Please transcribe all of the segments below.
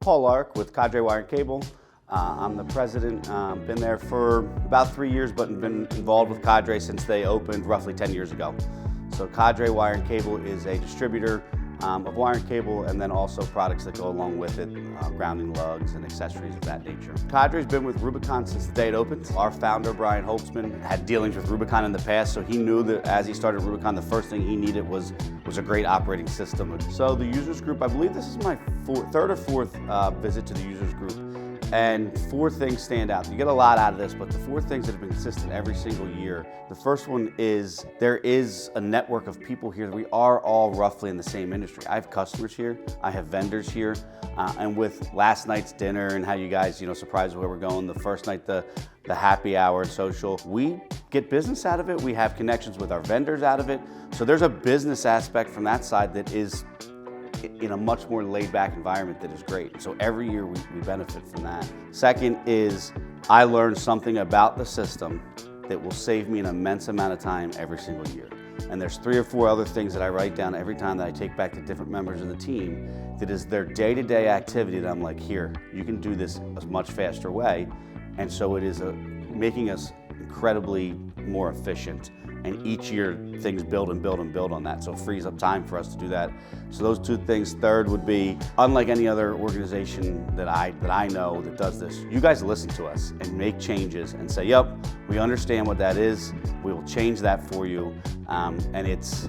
Paul Lawruk with Cadre Wire and Cable. I'm the president. Been there for about 3 years, but been involved with Cadre since they opened roughly 10 years ago. So Cadre Wire and Cable is a distributor of wire and cable, and then also products that go along with it, grounding lugs and accessories of that nature. Cadre's been with Rubicon since the day it opened. Our founder, Brian Holtzman, had dealings with Rubicon in the past, so he knew that as he started Rubicon, the first thing he needed was a great operating system. So the users group, I believe this is my third or fourth visit to the users group. And 4 things stand out. You get a lot out of this, but the 4 things that have been consistent every single year. The first one is there is a network of people here. We are all roughly in the same industry. I have customers here, I have vendors here, and with last night's dinner and how you guys, surprised where we're going, the first night, the happy hour and social, we get business out of it. We have connections with our vendors out of it. So there's a business aspect from that side that is in a much more laid-back environment that is great. So every year we benefit from that. Second is I learned something about the system that will save me an immense amount of time every single year. And there's 3 or 4 other things that I write down every time that I take back to different members of the team that is their day-to-day activity that I'm like, here, you can do this a much faster way. And so it is making us incredibly more efficient. And each year things build and build and build on that, so it frees up time for us to do that. So those 2 things. Third would be, unlike any other organization that I know that does this, you guys listen to us and make changes and say, yep, we understand what that is, we will change that for you, and it's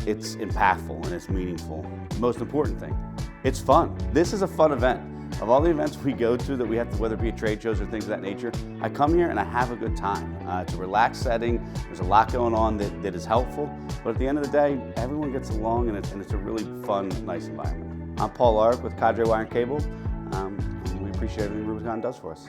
impactful and it's meaningful. The most important thing, it's fun. This is a fun event. Of all the events we go to that we have to, whether it be at trade shows or things of that nature, I come here and I have a good time. It's a relaxed setting. There's a lot going on that is helpful, but at the end of the day, everyone gets along and it's a really fun, nice environment. I'm Paul Lawruk with Cadre Wire and Cable. We appreciate everything Rubicon does for us.